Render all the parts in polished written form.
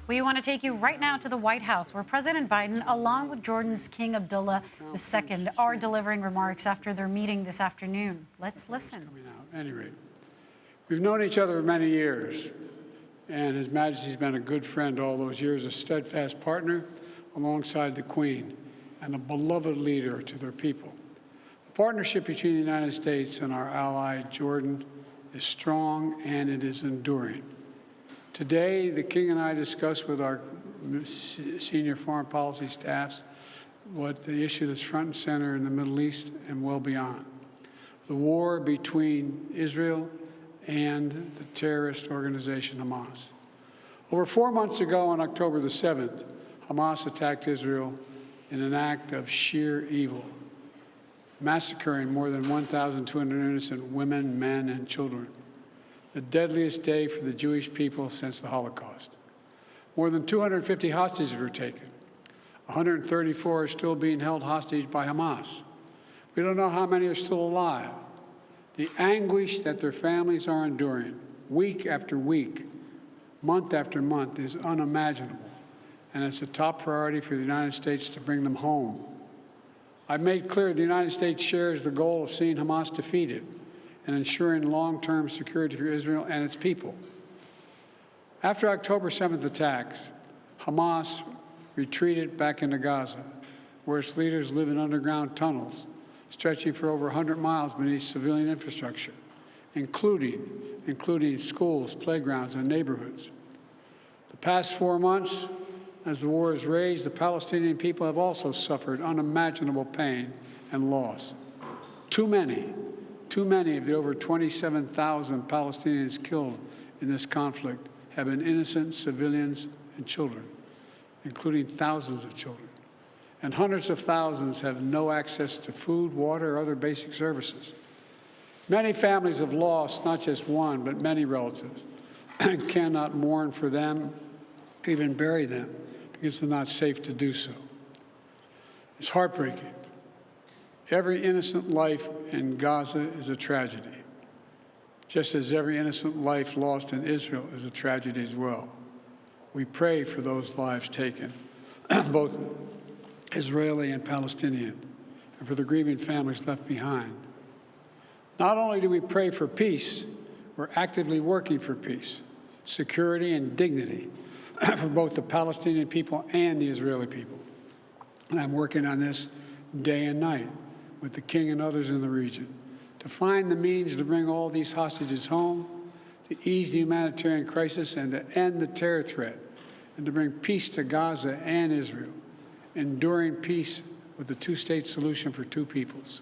We want to take you right now to the White House, where President Biden, along with Jordan's King Abdullah II, are delivering remarks after their meeting this afternoon. Let's listen. At any rate, we've known each other for many years, and His Majesty's been a good friend all those years, a steadfast partner alongside the Queen, and a beloved leader to their people. The partnership between the United States and our ally, Jordan, is strong and it is enduring. Today, the King and I discussed with our senior foreign policy staffs what the issue that's front and center in the Middle East and well beyond. The war between Israel and the terrorist organization Hamas. Over 4 months ago, on October the 7th, Hamas attacked Israel in an act of sheer evil, massacring more than 1,200 innocent women, men, and children. The deadliest day for the Jewish people since the Holocaust. More than 250 hostages were taken. 134 are still being held hostage by Hamas. We don't know how many are still alive. The anguish that their families are enduring, week after week, month after month, is unimaginable, and it's a top priority for the United States to bring them home. I've made clear the United States shares the goal of seeing Hamas defeated and ensuring long-term security for Israel and its people. After October 7th attacks, Hamas retreated back into Gaza, where its leaders live in underground tunnels stretching for over 100 miles beneath civilian infrastructure, including schools, playgrounds, and neighborhoods. The past 4 months, as the war has raged, the Palestinian people have also suffered unimaginable pain and loss. Too many of the over 27,000 Palestinians killed in this conflict have been innocent civilians and children, including thousands of children. And hundreds of thousands have no access to food, water, or other basic services. Many families have lost not just one, but many relatives, and cannot mourn for them, even bury them, because they're not safe to do so. It's heartbreaking. Every innocent life in Gaza is a tragedy, just as every innocent life lost in Israel is a tragedy as well. We pray for those lives taken, both Israeli and Palestinian, and for the grieving families left behind. Not only do we pray for peace, we're actively working for peace, security, and dignity for both the Palestinian people and the Israeli people. And I'm working on this day and night with the King and others in the region to find the means to bring all these hostages home, to ease the humanitarian crisis, and to end the terror threat, and to bring peace to Gaza and Israel, enduring peace with the two-state solution for two peoples.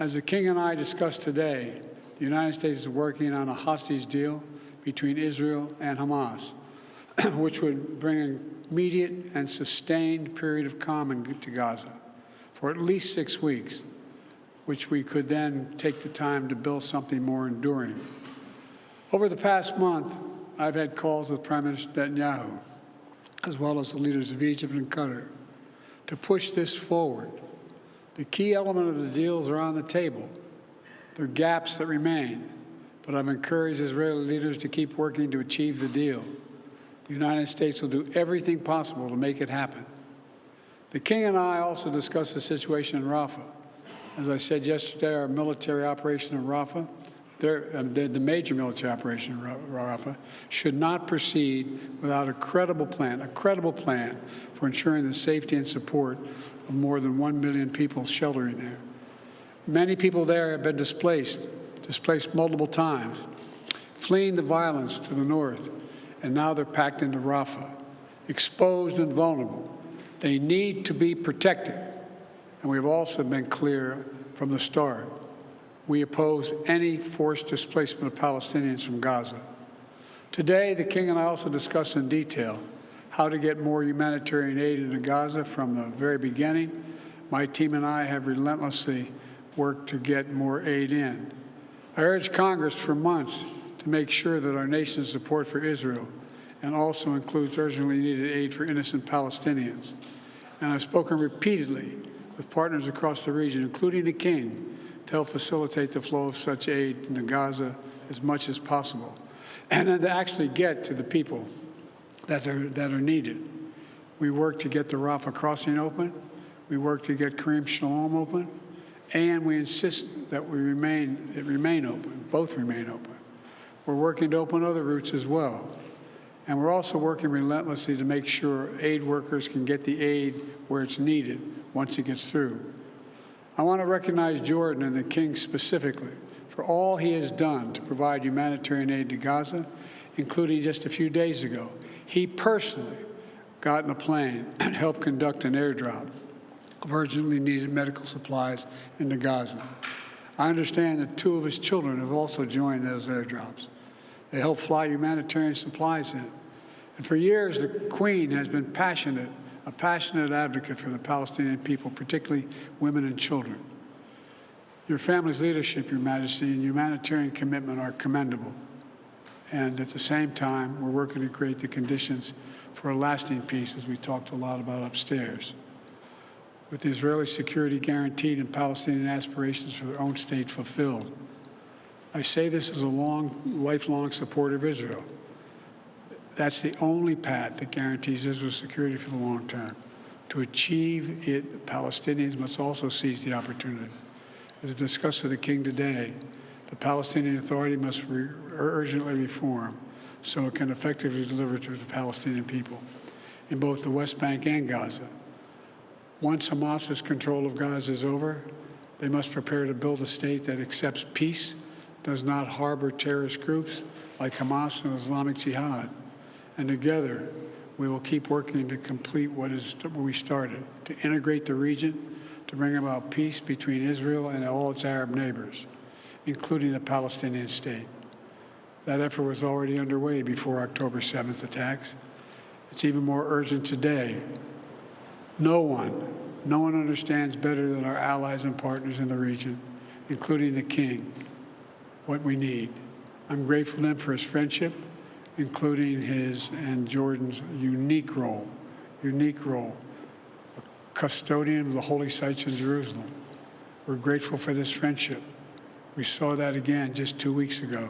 As the King and I discussed today, the United States is working on a hostage deal between Israel and Hamas, which would bring an immediate and sustained period of calm to Gaza for at least 6 weeks, which we could then take the time to build something more enduring. Over the past month, I've had calls with Prime Minister Netanyahu, as well as the leaders of Egypt and Qatar, to push this forward. The key element of the deals are on the table. There are gaps that remain, but I've encouraged Israeli leaders to keep working to achieve the deal. The United States will do everything possible to make it happen. The King and I also discussed the situation in Rafah. As I said yesterday, our military operation in Rafah, the major military operation in Rafah, should not proceed without a credible plan for ensuring the safety and support of more than 1 million people sheltering there. Many people there have been displaced multiple times, fleeing the violence to the north, and now they're packed into Rafah, exposed and vulnerable. They need to be protected. And we've also been clear from the start. We oppose any forced displacement of Palestinians from Gaza. Today, the King and I also discussed in detail how to get more humanitarian aid into Gaza from the very beginning. My team and I have relentlessly worked to get more aid in. I urged Congress for months to make sure that our nation's support for Israel and also includes urgently needed aid for innocent Palestinians. And I've spoken repeatedly with partners across the region, including the King, to help facilitate the flow of such aid into Gaza as much as possible, and then to actually get to the people that are needed. We work to get the Rafah crossing open. We work to get Kareem Shalom open. And we insist that it remain open, both remain open. We're working to open other routes as well. And we're also working relentlessly to make sure aid workers can get the aid where it's needed once it gets through. I want to recognize Jordan and the King specifically for all he has done to provide humanitarian aid to Gaza, including just a few days ago. He personally got in a plane and helped conduct an airdrop of urgently needed medical supplies into Gaza. I understand that 2 of his children have also joined those airdrops. They help fly humanitarian supplies in. And for years, the Queen has been a passionate advocate for the Palestinian people, particularly women and children. Your family's leadership, Your Majesty, and humanitarian commitment are commendable. And at the same time, we're working to create the conditions for a lasting peace, as we talked a lot about upstairs. With the Israeli security guaranteed and Palestinian aspirations for their own state fulfilled. I say this as a lifelong supporter of Israel. That's the only path that guarantees Israel's security for the long term. To achieve it, Palestinians must also seize the opportunity. As discussed with the King today, the Palestinian Authority must urgently reform so it can effectively deliver to the Palestinian people in both the West Bank and Gaza. Once Hamas's control of Gaza is over, they must prepare to build a state that accepts peace, does not harbor terrorist groups like Hamas and Islamic Jihad. And together, we will keep working to complete what we started, to integrate the region, to bring about peace between Israel and all its Arab neighbors, including the Palestinian state. That effort was already underway before October 7th attacks. It's even more urgent today. No one understands better than our allies and partners in the region, including the King, what we need. I'm grateful to him for his friendship, including his and Jordan's unique role, a custodian of the holy sites in Jerusalem. We're grateful for this friendship. We saw that again just 2 weeks ago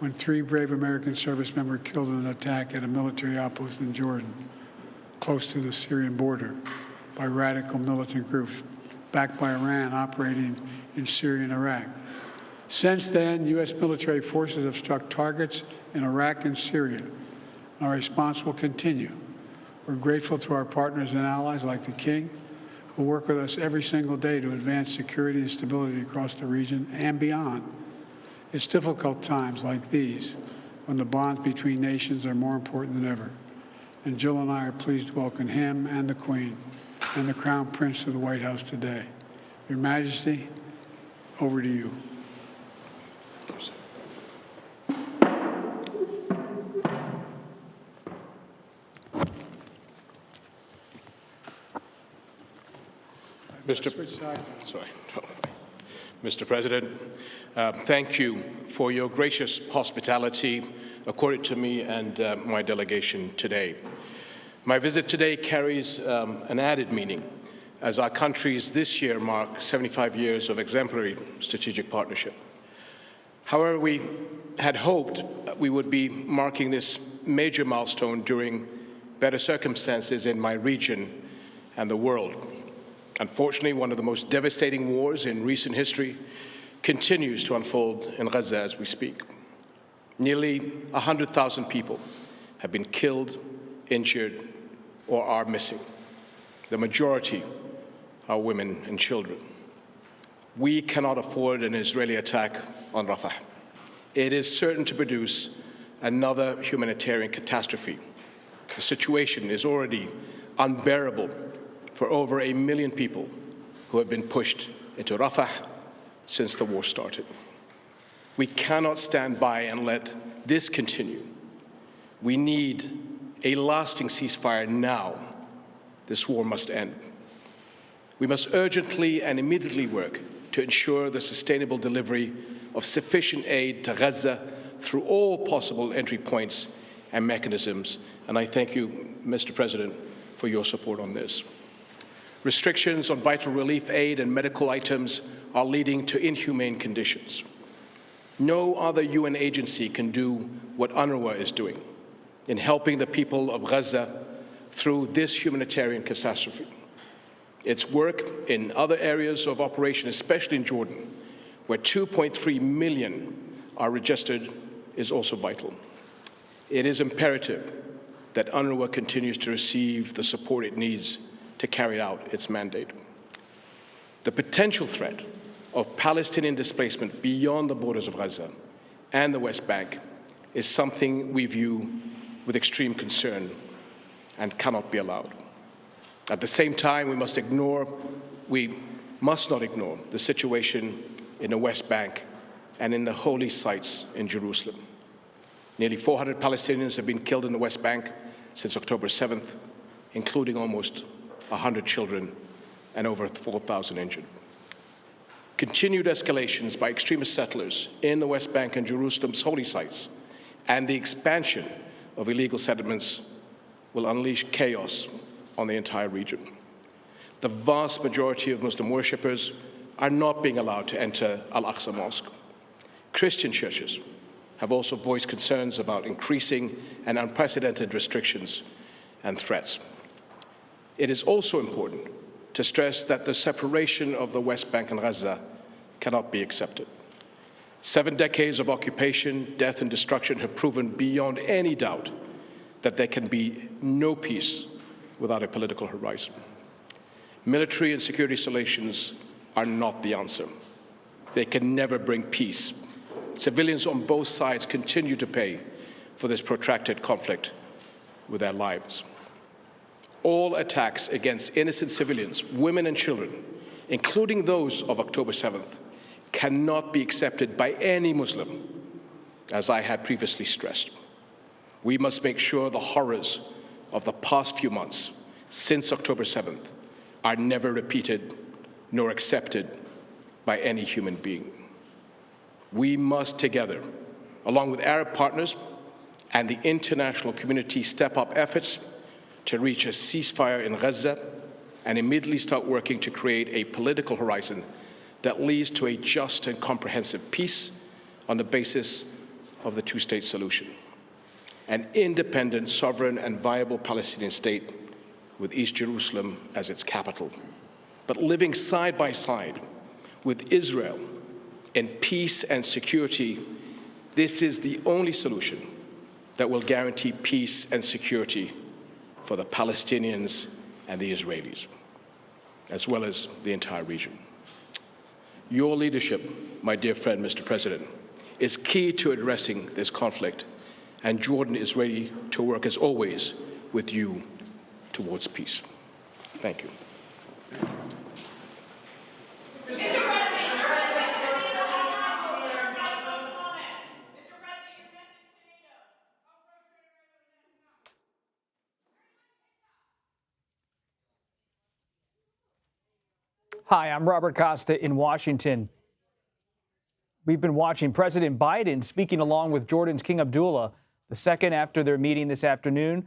when 3 brave American service members were killed in an attack at a military outpost in Jordan, close to the Syrian border, by radical militant groups backed by Iran operating in Syria and Iraq. Since then, U.S. military forces have struck targets in Iraq and Syria. Our response will continue. We're grateful to our partners and allies like the King, who work with us every single day to advance security and stability across the region and beyond. It's difficult times like these when the bonds between nations are more important than ever. And Jill and I are pleased to welcome him and the Queen and the Crown Prince to the White House today. Your Majesty, over to you. Mr. President, thank you for your gracious hospitality accorded to me and my delegation today. My visit today carries an added meaning as our countries this year mark 75 years of exemplary strategic partnership. However, we had hoped we would be marking this major milestone during better circumstances in my region and the world. Unfortunately, one of the most devastating wars in recent history continues to unfold in Gaza as we speak. Nearly 100,000 people have been killed, injured, or are missing. The majority are women and children. We cannot afford an Israeli attack on Rafah. It is certain to produce another humanitarian catastrophe. The situation is already unbearable for over 1 million people who have been pushed into Rafah since the war started. We cannot stand by and let this continue. We need a lasting ceasefire now. This war must end. We must urgently and immediately work to ensure the sustainable delivery of sufficient aid to Gaza through all possible entry points and mechanisms. And I thank you, Mr. President, for your support on this. Restrictions on vital relief aid and medical items are leading to inhumane conditions. No other UN agency can do what UNRWA is doing. in helping the people of Gaza through this humanitarian catastrophe. Its work in other areas of operation, especially in Jordan, where 2.3 million are registered, is also vital. It is imperative that UNRWA continues to receive the support it needs to carry out its mandate. The potential threat of Palestinian displacement beyond the borders of Gaza and the West Bank is something we view with extreme concern and cannot be allowed. At the same time, we must not ignore the situation in the West Bank and in the holy sites in Jerusalem. Nearly 400 Palestinians have been killed in the West Bank since October 7th, including almost 100 children and over 4,000 injured. Continued escalations by extremist settlers in the West Bank and Jerusalem's holy sites and the expansion of illegal settlements will unleash chaos on the entire region. The vast majority of Muslim worshippers are not being allowed to enter Al-Aqsa Mosque. Christian churches have also voiced concerns about increasing and unprecedented restrictions and threats. It is also important to stress that the separation of the West Bank and Gaza cannot be accepted. 7 decades of occupation, death, and destruction have proven beyond any doubt that there can be no peace without a political horizon. Military and security solutions are not the answer. They can never bring peace. Civilians on both sides continue to pay for this protracted conflict with their lives. All attacks against innocent civilians, women and children, including those of October 7th, cannot be accepted by any Muslim, as I had previously stressed. We must make sure the horrors of the past few months since October 7th are never repeated nor accepted by any human being. We must together, along with Arab partners and the international community, step up efforts to reach a ceasefire in Gaza and immediately start working to create a political horizon that leads to a just and comprehensive peace on the basis of the two-state solution. An independent, sovereign, and viable Palestinian state with East Jerusalem as its capital, but living side by side with Israel in peace and security. This is the only solution that will guarantee peace and security for the Palestinians and the Israelis, as well as the entire region. Your leadership, my dear friend, Mr. President, is key to addressing this conflict, and Jordan is ready to work, as always, with you towards peace. Thank you. Hi, I'm Robert Costa in Washington. We've been watching President Biden speaking along with Jordan's King Abdullah, the second after their meeting this afternoon.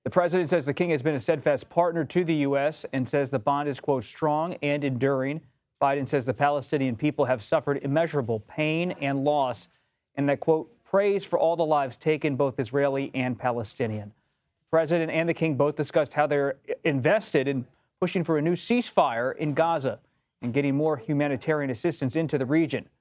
The president says the king has been a steadfast partner to the U.S. and says the bond is, quote, strong and enduring. Biden says the Palestinian people have suffered immeasurable pain and loss, and that, quote, prays for all the lives taken, both Israeli and Palestinian. The president and the king both discussed how they're invested in pushing for a new ceasefire in Gaza and getting more humanitarian assistance into the region.